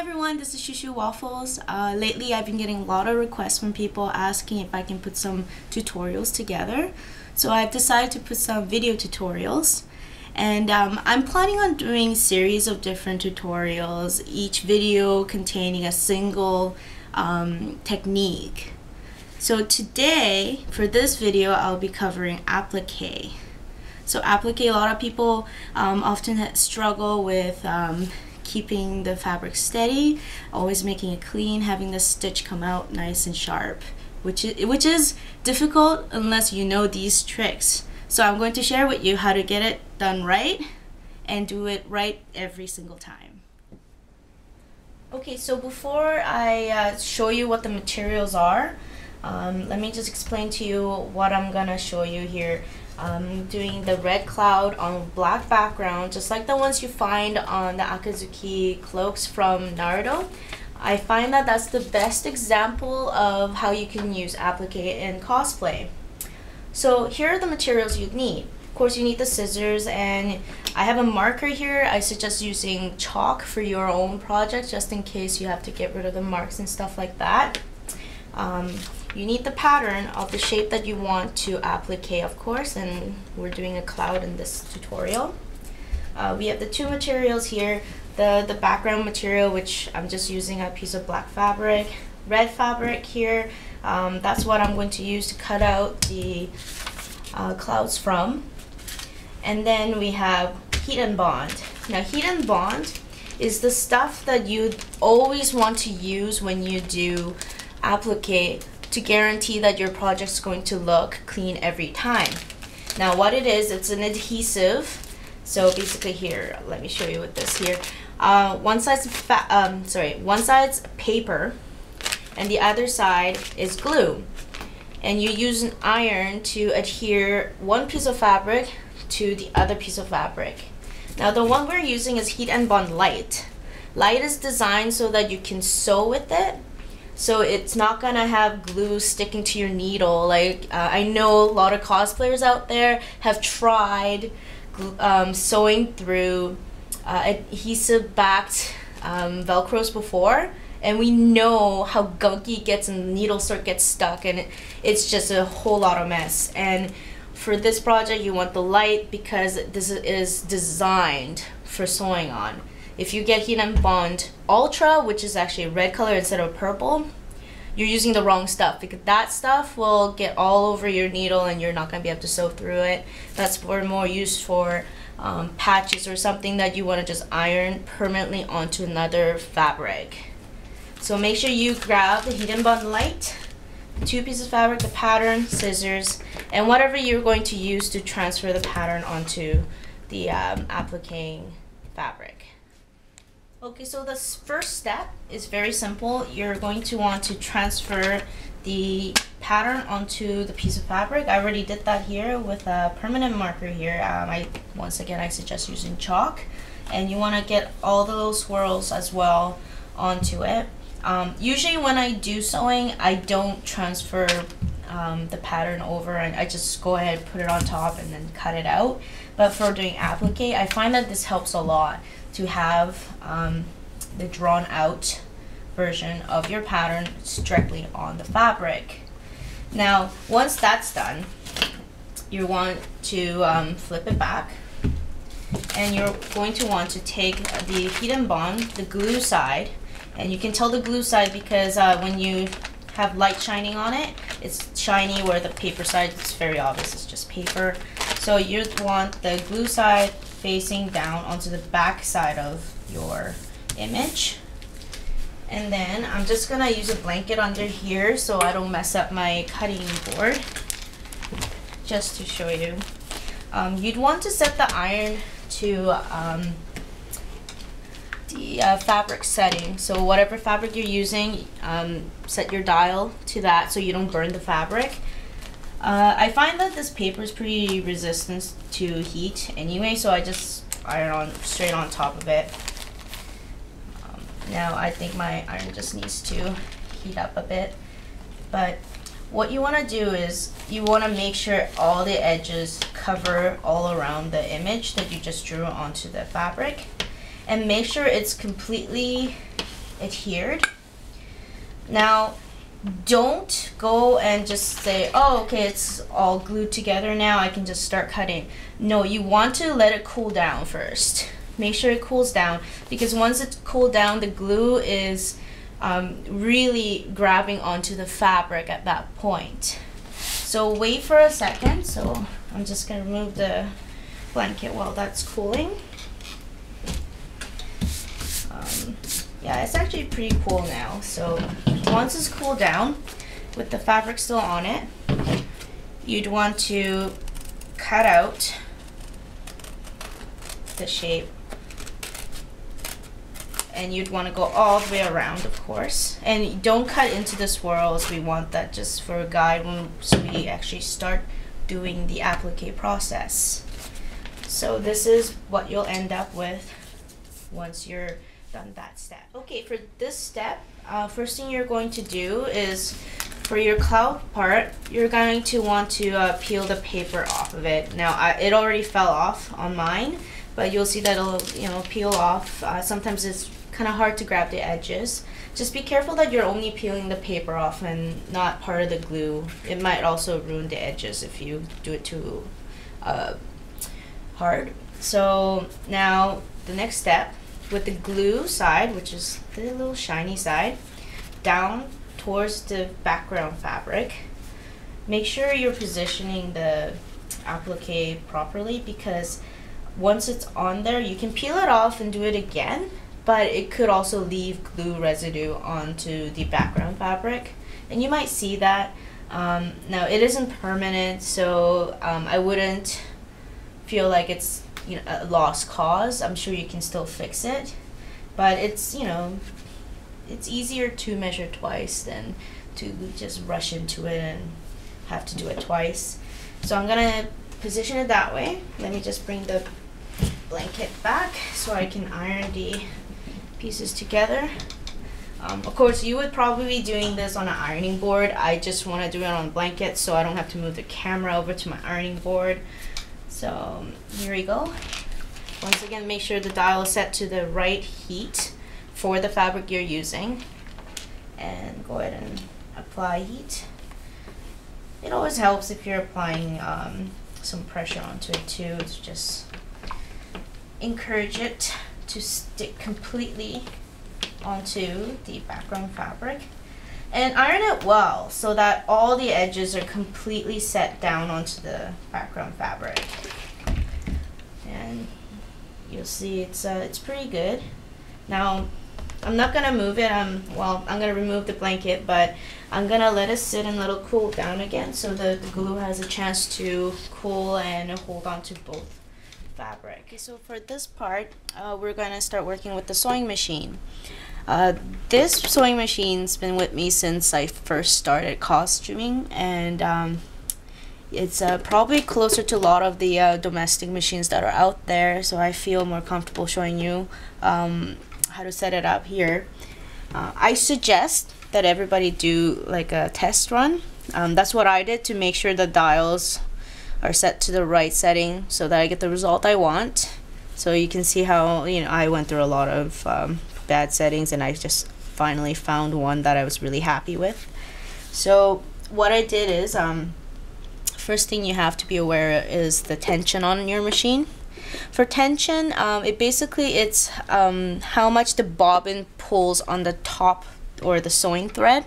everyone, this is shushuwafflez. Lately I've been getting a lot of requests from people asking if I can put some tutorials together. So I've decided to put some video tutorials. And I'm planning on doing a series of different tutorials, each video containing a single technique. So today, for this video, I'll be covering applique. So applique, a lot of people often struggle with keeping the fabric steady, always making it clean, having the stitch come out nice and sharp, which is difficult unless you know these tricks. So I'm going to share with you how to get it done right and do it right every single time. Okay, so before I show you what the materials are, let me just explain to you what I'm gonna show you here. I'm doing the red cloud on black background, just like the ones you find on the Akazuki cloaks from Naruto. I find that that's the best example of how you can use applique in cosplay. So here are the materials you need. Of course, you need the scissors, and I have a marker here. I suggest using chalk for your own project, just in case you have to get rid of the marks and stuff like that. You need the pattern of the shape that you want to applique, of course, and we're doing a cloud in this tutorial. We have the two materials here, the background material, which I'm just using a piece of black fabric, red fabric here. That's what I'm going to use to cut out the clouds from. And then we have heat and bond. Now, heat and bond is the stuff that you always want to use when you do applique to guarantee that your project's going to look clean every time. Now, what it is, it's an adhesive. So basically here, let me show you with this here. One side's paper, and the other side is glue. And you use an iron to adhere one piece of fabric to the other piece of fabric. Now, the one we're using is Heat and Bond Light. Light is designed so that you can sew with it, so it's not gonna have glue sticking to your needle. Like I know a lot of cosplayers out there have tried sewing through adhesive-backed Velcros before, and we know how gunky it gets and the needle sort gets stuck, and it's just a whole lot of mess. And for this project, you want the light because this is designed for sewing on. If you get Heat and Bond Ultra, which is actually a red color instead of purple, you're using the wrong stuff, because that stuff will get all over your needle and you're not going to be able to sew through it. That's more used for patches or something that you want to just iron permanently onto another fabric. So make sure you grab the Heat and Bond Light, two pieces of fabric, the pattern, scissors, and whatever you're going to use to transfer the pattern onto the appliquing fabric. Okay, so the first step is very simple. You're going to want to transfer the pattern onto the piece of fabric. I already did that here with a permanent marker here. Once again, I suggest using chalk. And you want to get all the little swirls as well onto it. Usually when I do sewing, I don't transfer the pattern over, and I just go ahead, put it on top, and then cut it out. But for doing applique, I find that this helps a lot to have the drawn out version of your pattern directly on the fabric. Now, once that's done, you want to flip it back, and you're going to want to take the Heat and Bond, the glue side, and you can tell the glue side because when you have light shining on it, it's shiny, where the paper side, it's very obvious, it's just paper. So you want the glue side facing down onto the back side of your image. And then I'm just gonna use a blanket under here so I don't mess up my cutting board, just to show you. You'd want to set the iron to the fabric setting. So whatever fabric you're using, set your dial to that so you don't burn the fabric. I find that this paper is pretty resistant to heat anyway, so I just iron on straight on top of it. Now I think my iron just needs to heat up a bit, but what you want to do is you want to make sure all the edges cover all around the image that you just drew onto the fabric, and make sure it's completely adhered. Now, don't go and just say, oh, okay, it's all glued together now, I can just start cutting. No, you want to let it cool down first. Make sure it cools down, because once it's cooled down, the glue is really grabbing onto the fabric at that point. So wait for a second. So I'm just going to remove the blanket while that's cooling. Yeah, it's actually pretty cool now. So once it's cooled down, with the fabric still on it, you'd want to cut out the shape, and you'd want to go all the way around, of course, and don't cut into the swirls. We want that just for a guide once we actually start doing the applique process. So this is what you'll end up with once you're done that step. Okay, for this step, first thing you're going to do is, for your cloud part, you're going to want to peel the paper off of it. Now, it already fell off on mine, but you'll see that it'll peel off. Sometimes it's kind of hard to grab the edges. Just be careful that you're only peeling the paper off and not part of the glue. It might also ruin the edges if you do it too hard. So now the next step, with the glue side, which is the little shiny side, down towards the background fabric, make sure you're positioning the applique properly, because once it's on there, you can peel it off and do it again, but it could also leave glue residue onto the background fabric, and you might see that. Now, it isn't permanent, so I wouldn't feel like it's a lost cause. I'm sure you can still fix it, but it's it's easier to measure twice than to just rush into it and have to do it twice. So I'm gonna position it that way. Let me just bring the blanket back so I can iron the pieces together. Of course, you would probably be doing this on an ironing board. I just want to do it on a blanket so I don't have to move the camera over to my ironing board. So here we go. Once again, make sure the dial is set to the right heat for the fabric you're using, and go ahead and apply heat. It always helps if you're applying some pressure onto it too, to just encourage it to stick completely onto the background fabric. And iron it well so that all the edges are completely set down onto the background fabric. And you'll see it's pretty good. Now, I'm not gonna move it. Well, I'm gonna remove the blanket, but I'm gonna let it sit and let it cool down again, so the glue has a chance to cool and hold on to both fabric. Okay, so for this part, we're gonna start working with the sewing machine. This sewing machine's been with me since I first started costuming, and it's probably closer to a lot of the domestic machines that are out there, so I feel more comfortable showing you how to set it up here. I suggest that everybody do like a test run. That's what I did to make sure the dials are set to the right setting so that I get the result I want. So you can see how I went through a lot of bad settings, and I just finally found one that I was really happy with. So what I did is, first thing you have to be aware is the tension on your machine. For tension, it's how much the bobbin pulls on the top or the sewing thread,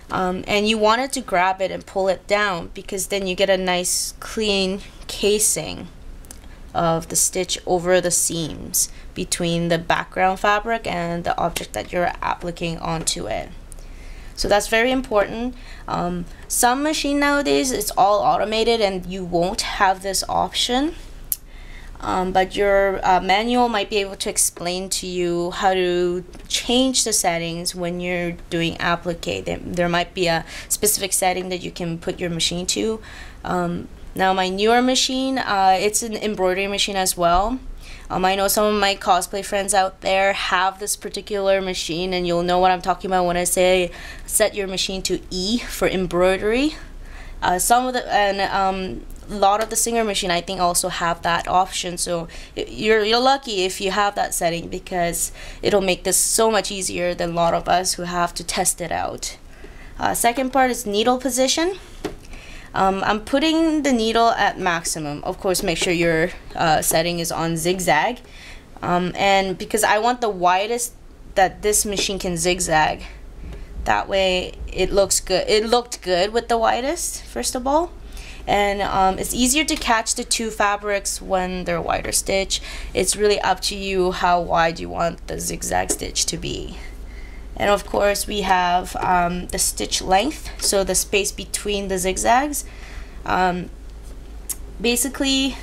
and you want it to grab it and pull it down, because then you get a nice clean casing of the stitch over the seams between the background fabric and the object that you're appliquing onto it. So that's very important. Some machine nowadays, it's all automated and you won't have this option, but your manual might be able to explain to you how to change the settings when you're doing applique. There might be a specific setting that you can put your machine to. Now my newer machine, it's an embroidery machine as well. I know some of my cosplay friends out there have this particular machine, and you'll know what I'm talking about when I say set your machine to E for embroidery. Some of the a lot of the Singer machine I think also have that option, so you're lucky if you have that setting, because it'll make this so much easier than a lot of us who have to test it out. Second part is needle position. I'm putting the needle at maximum. Of course, make sure your setting is on zigzag, and because I want the widest that this machine can zigzag, that way it looks good. It looked good with the widest, first of all. And it's easier to catch the two fabrics when they're wider stitch. It's really up to you how wide you want the zigzag stitch to be. And of course we have the stitch length, so the space between the zigzags. Basically,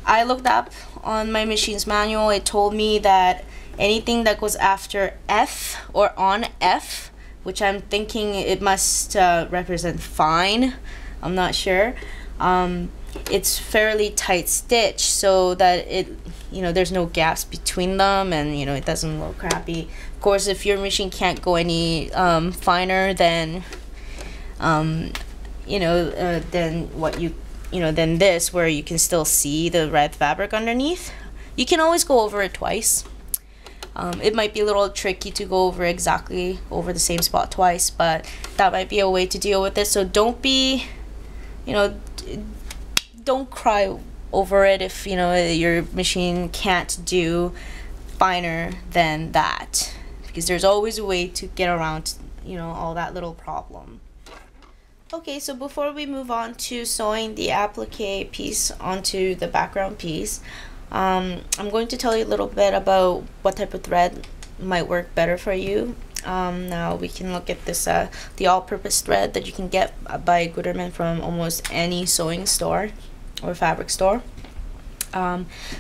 I looked up on my machine's manual. It told me that anything that goes after F or on F, which I'm thinking it must represent fine, I'm not sure, it's fairly tight stitch, so that it, you know, there's no gaps between them, and you know, it doesn't look crappy. Of course, if your machine can't go any finer than than what than this, where you can still see the red fabric underneath, you can always go over it twice. It might be a little tricky to go over exactly over the same spot twice, but that might be a way to deal with it. So don't be, don't cry over it if your machine can't do finer than that, because there's always a way to get around all that little problem. Okay, so before we move on to sewing the applique piece onto the background piece, I'm going to tell you a little bit about what type of thread might work better for you. Now we can look at this the all-purpose thread that you can get by Gutermann from almost any sewing store or fabric store.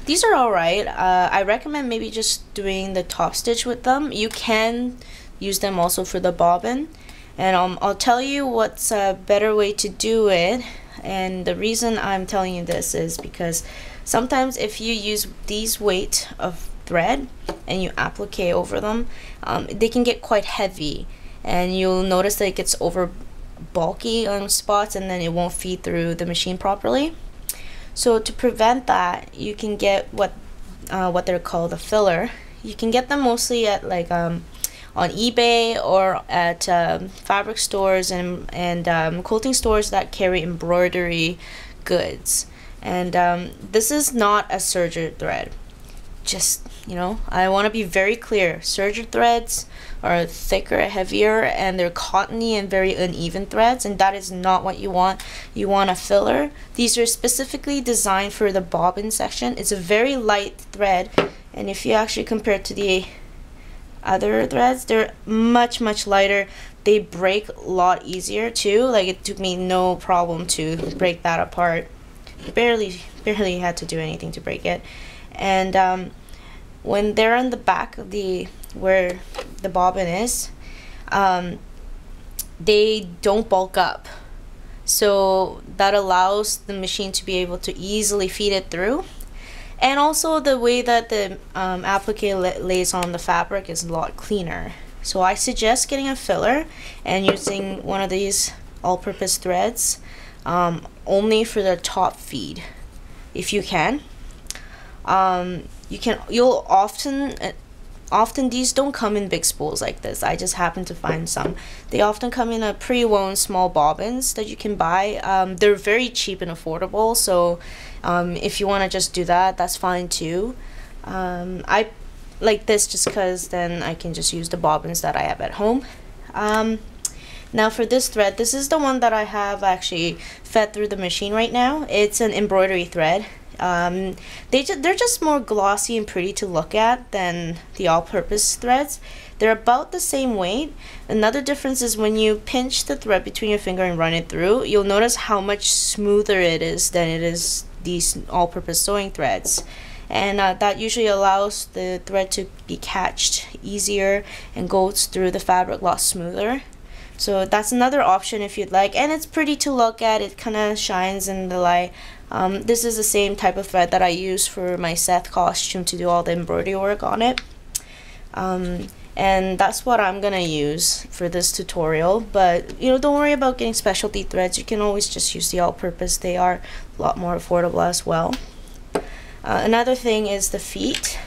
These are alright. I recommend maybe just doing the top stitch with them. You can use them also for the bobbin, and I'll tell you what's a better way to do it. And the reason I'm telling you this is because sometimes if you use these weight of thread and you applique over them, they can get quite heavy, and you'll notice that it gets over bulky on spots, and then it won't feed through the machine properly. So to prevent that, you can get what they're called a filler. You can get them mostly at on eBay or at fabric stores and quilting stores that carry embroidery goods. And this is not a serger thread. Just, I want to be very clear. Serger threads are thicker, heavier, and they're cottony and very uneven threads, and that is not what you want. You want a filler. These are specifically designed for the bobbin section. It's a very light thread, and if you actually compare it to the other threads, they're much lighter. They break a lot easier too. Like, it took me no problem to break that apart. Barely had to do anything to break it. And when they're on the back of where the bobbin is, they don't bulk up, so that allows the machine to be able to easily feed it through. And also the way that the applique lays on the fabric is a lot cleaner. So I suggest getting a filler and using one of these all-purpose threads only for the top feed, if you can. You'll often these don't come in big spools like this. I just happen to find some. They often come in a pre-woven small bobbins that you can buy. They're very cheap and affordable, so if you want to just do that, that's fine too. I like this just because then I can just use the bobbins that I have at home. Now for this thread, this is the one that I have actually fed through the machine right now. It's an embroidery thread. They're just more glossy and pretty to look at than the all-purpose threads. They're about the same weight. Another difference is when you pinch the thread between your finger and run it through, you'll notice how much smoother it is than it is these all-purpose sewing threads. And that usually allows the thread to be catched easier and goes through the fabric a lot smoother. So that's another option if you'd like, and it's pretty to look at. It kind of shines in the light. This is the same type of thread that I use for my Seth costume to do all the embroidery work on it. and that's what I'm gonna use for this tutorial. But you know, don't worry about getting specialty threads. You can always just use the all-purpose. They are a lot more affordable as well. Another thing is the feet.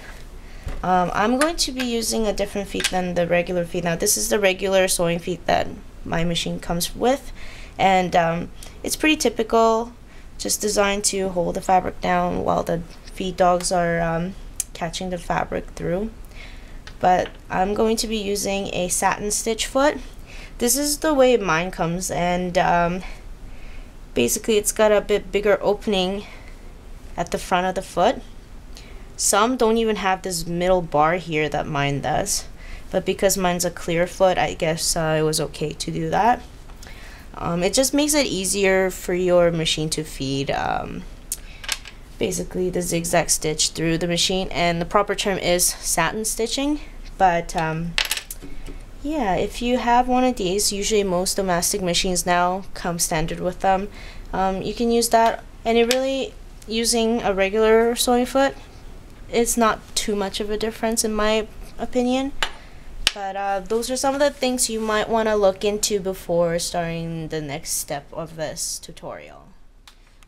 I'm going to be using a different feet than the regular feet. Now this is the regular sewing feet that my machine comes with, and it's pretty typical, just designed to hold the fabric down while the feed dogs are catching the fabric through. But I'm going to be using a satin stitch foot. This is the way mine comes, and basically it's got a bit bigger opening at the front of the foot. Some don't even have this middle bar here that mine does, but because mine's a clear foot, I guess it was okay to do that. It just makes it easier for your machine to feed basically the zigzag stitch through the machine, and the proper term is satin stitching. But yeah, if you have one of these, usually most domestic machines now come standard with them, you can use that. And it really, using a regular sewing foot, it's not too much of a difference in my opinion. But those are some of the things you might want to look into before starting the next step of this tutorial.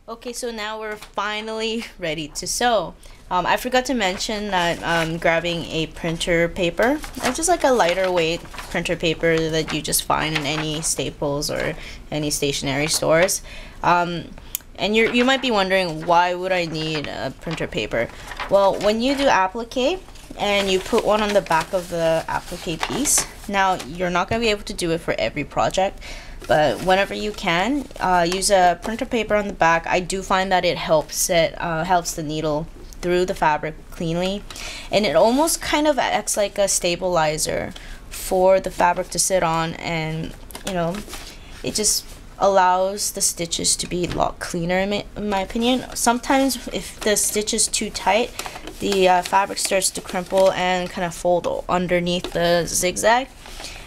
Okay, so now we're finally ready to sew. I forgot to mention that I'm grabbing a printer paper. It's just like a lighter weight printer paper that you just find in any Staples or any stationery stores. And you might be wondering, why would I need a printer paper? Well, when you do applique and you put one on the back of the applique piece, now you're not going to be able to do it for every project, but whenever you can, use a printer paper on the back. I do find that it helps the needle through the fabric cleanly, and it almost kind of acts like a stabilizer for the fabric to sit on, and you know, it just allows the stitches to be a lot cleaner in my opinion. Sometimes if the stitch is too tight, the fabric starts to crumple and kind of fold underneath the zigzag.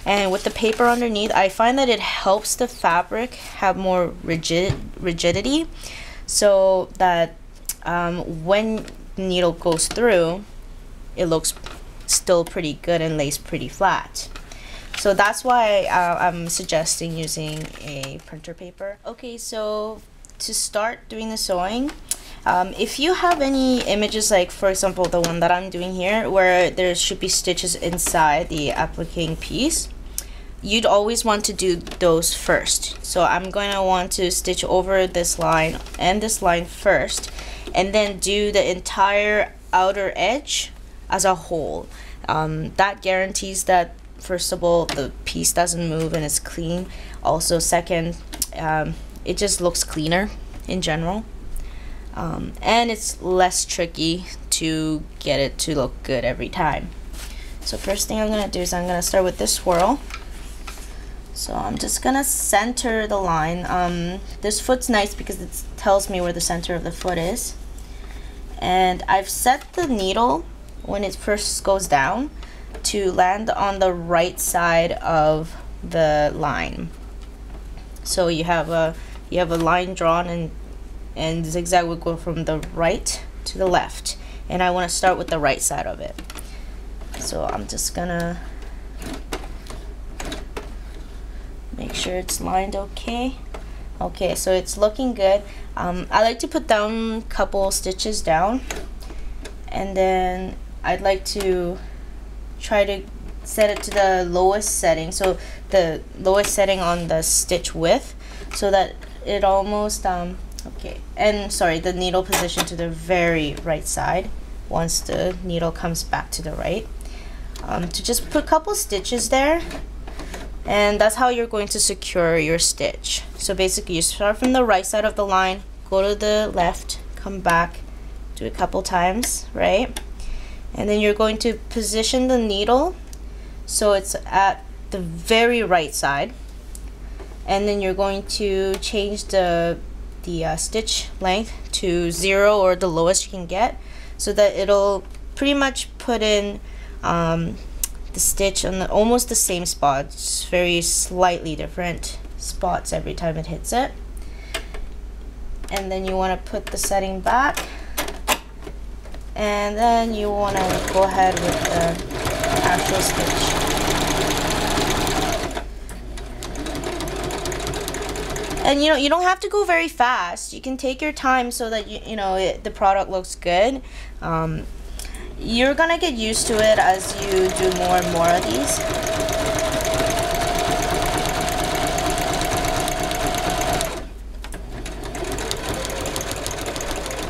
And with the paper underneath, I find that it helps the fabric have more rigidity, so that when the needle goes through, it looks still pretty good and lays pretty flat. So that's why I'm suggesting using a printer paper. Okay, so to start doing the sewing, if you have any images, like for example the one that I'm doing here, where there should be stitches inside the appliquing piece, you'd always want to do those first. So I'm going to want to stitch over this line and this line first, and then do the entire outer edge as a whole. That guarantees that, first of all, the piece doesn't move and it's clean. Also, second, it just looks cleaner in general, and it's less tricky to get it to look good every time. So first thing I'm gonna do is I'm gonna start with this swirl. So I'm just gonna center the line. This foot's nice because it tells me where the center of the foot is, and I've set the needle when it first goes down to land on the right side of the line. So you have a line drawn, and zigzag would go from the right to the left, and I want to start with the right side of it. So I'm just gonna make sure it's lined okay. Okay, so it's looking good. I like to put down a couple stitches down, and then I'd like to try to set it to the lowest setting, so the lowest setting on the stitch width, so that it almost okay, and sorry, the needle position to the very right side once the needle comes back to the right. To just put a couple stitches there, and that's how you're going to secure your stitch. So basically you start from the right side of the line, go to the left, come back, do a couple times, right? And then you're going to position the needle so it's at the very right side, and then you're going to change the stitch length to 0 or the lowest you can get, so that it'll pretty much put in the stitch on almost the same spot, just very slightly different spots every time it hits it. And then you want to put the setting back, and then you want to go ahead with the actual stitch. And you don't have to go very fast. You can take your time so that the product looks good. You're gonna get used to it as you do more and more of these.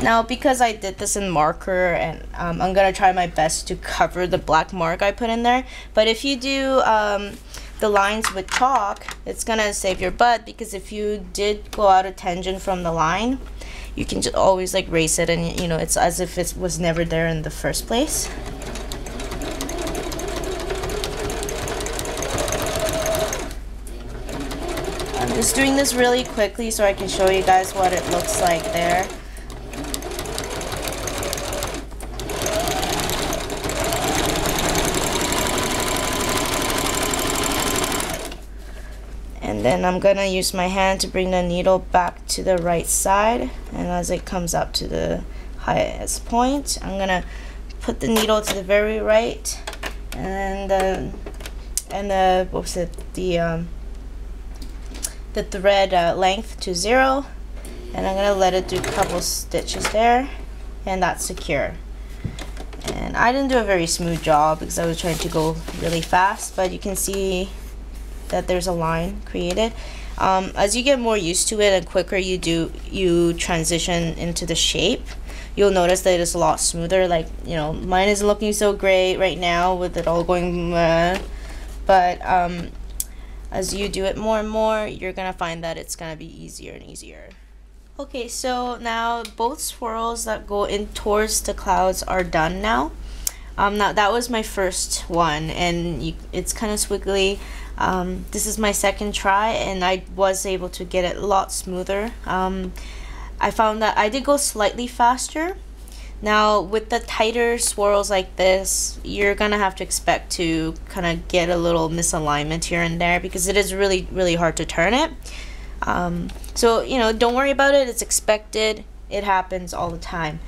Now, because I did this in marker, and I'm gonna try my best to cover the black mark I put in there. But if you do the lines with chalk, it's gonna save your butt, because if you did go out of tangent from the line, you can just always like erase it, and it's as if it was never there in the first place. I'm just doing this really quickly so I can show you guys what it looks like there. And then I'm gonna use my hand to bring the needle back to the right side, and as it comes up to the highest point, I'm gonna put the needle to the very right, and the thread length to 0, and I'm gonna let it do a couple stitches there, and that's secure. And I didn't do a very smooth job because I was trying to go really fast, but you can see that there's a line created. As you get more used to it and quicker you transition into the shape, you'll notice that it's a lot smoother. Like, mine isn't looking so great right now with it all going but as you do it more and more, you're gonna find that it's gonna be easier and easier. Okay, so now both swirls that go in towards the clouds are done now. Now that was my first one, and it's kind of squiggly. This is my second try, and I was able to get it a lot smoother. I found that I did go slightly faster. Now with the tighter swirls like this, you're gonna have to expect to kind of get a little misalignment here and there, because it is really, really hard to turn it. So don't worry about it. It's expected. It happens all the time.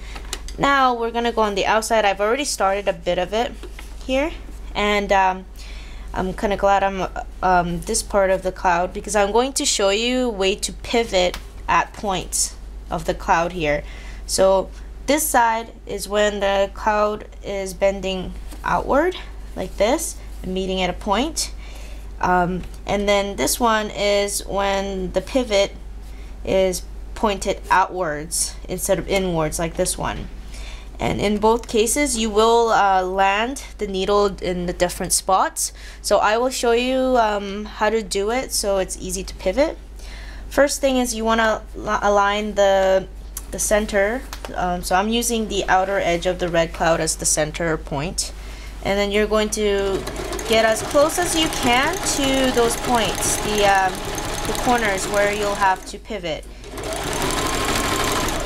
Now we're gonna go on the outside. I've already started a bit of it here, and I'm kind of glad I'm this part of the cloud, because I'm going to show you a way to pivot at points of the cloud here. So this side is when the cloud is bending outward like this and meeting at a point, and then this one is when the pivot is pointed outwards instead of inwards, like this one. And in both cases, you will land the needle in the different spots. So I will show you how to do it so it's easy to pivot. First thing is you want to align the center. So I'm using the outer edge of the red cloud as the center point. And then you're going to get as close as you can to those points, the corners where you'll have to pivot.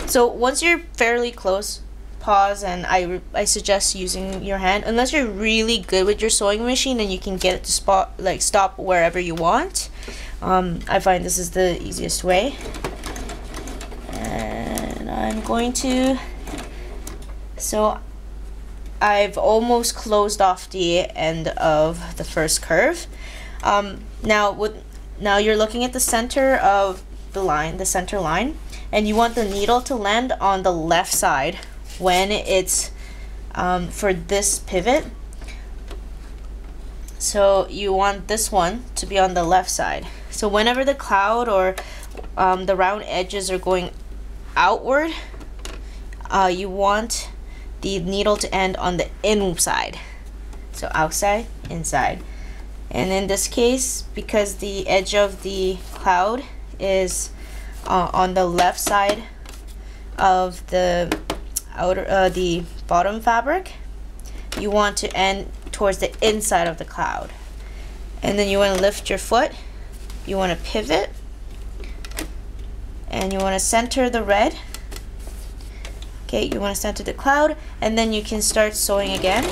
So once you're fairly close, pause, and I suggest using your hand, unless you're really good with your sewing machine and you can get it to stop wherever you want. I find this is the easiest way. And I'm going to, so I've almost closed off the end of the first curve. Now you're looking at the center of the line, the center line, and you want the needle to land on the left side when it's for this pivot. So you want this one to be on the left side. So whenever the cloud or the round edges are going outward, you want the needle to end on the inside. So outside, inside. And in this case, because the edge of the cloud is on the left side of the the bottom fabric, you want to end towards the inside of the cloud. And then you want to lift your foot, you want to pivot, and you want to center the red. Okay, you want to center the cloud, and then you can start sewing again.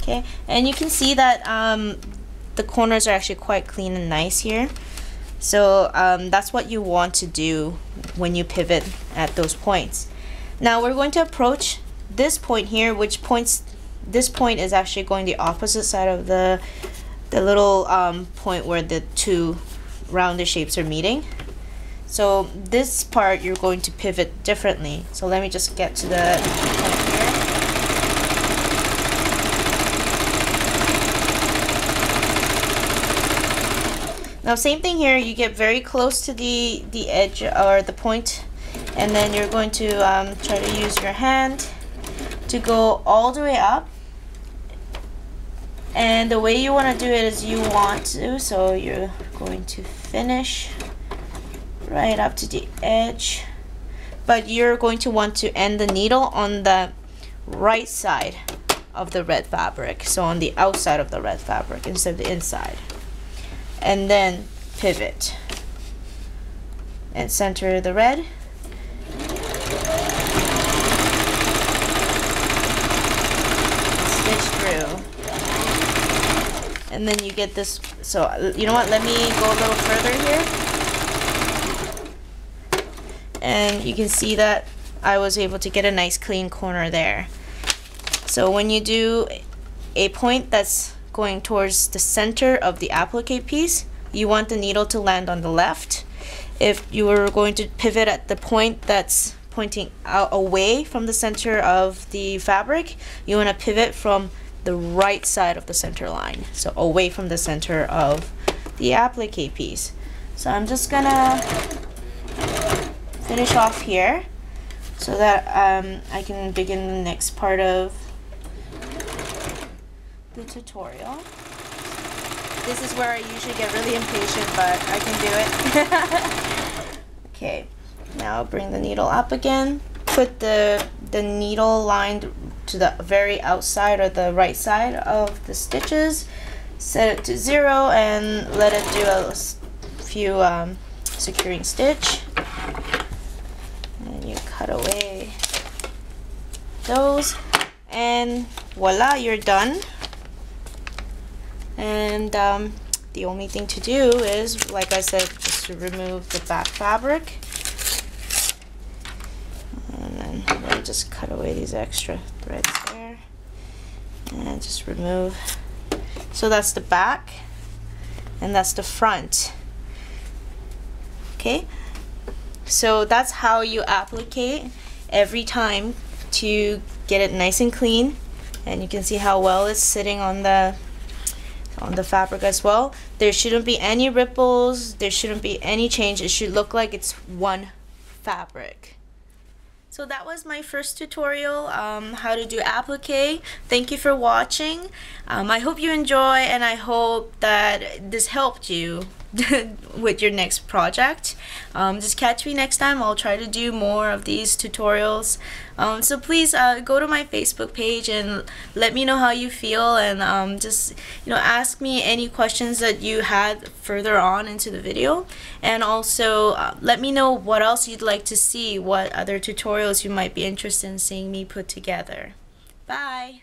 Okay, and you can see that the corners are actually quite clean and nice here. So that's what you want to do when you pivot at those points. Now we're going to approach this point here, which points, this point is actually going the opposite side of the little point where the two rounded shapes are meeting. So this part you're going to pivot differently. So let me just get to the point here. Now same thing here, you get very close to the edge or the point, and then you're going to try to use your hand to go all the way up. And the way you want to do it is you want to, so you're going to finish right up to the edge, but you're going to want to end the needle on the right side of the red fabric, so on the outside of the red fabric instead of the inside, and then pivot and center the red. Stitch through, and then you get this. So you know what, let me go a little further here. And you can see that I was able to get a nice clean corner there. So when you do a point that's going towards the center of the applique piece, you want the needle to land on the left. If you were going to pivot at the point that's pointing out away from the center of the fabric, you want to pivot from the right side of the center line, so away from the center of the applique piece. So I'm just gonna finish off here so that I can begin the next part of the tutorial. This is where I usually get really impatient, but I can do it. Okay, now bring the needle up again. Put the needle line to the very outside or the right side of the stitches. Set it to 0 and let it do a few securing stitch. And you cut away those, and voila, you're done. And the only thing to do is, like I said, just to remove the back fabric, and then we'll just cut away these extra threads there and just remove. So that's the back and that's the front. Okay, so that's how you applique every time to get it nice and clean, and you can see how well it's sitting on the fabric as well. There shouldn't be any ripples, there shouldn't be any change. It should look like it's one fabric. So that was my first tutorial, how to do applique. Thank you for watching. I hope you enjoy, and I hope that this helped you with your next project. Just catch me next time. I'll try to do more of these tutorials. So please go to my Facebook page and let me know how you feel, and just ask me any questions that you had further on into the video, and also let me know what else you'd like to see, what other tutorials you might be interested in seeing me put together. Bye!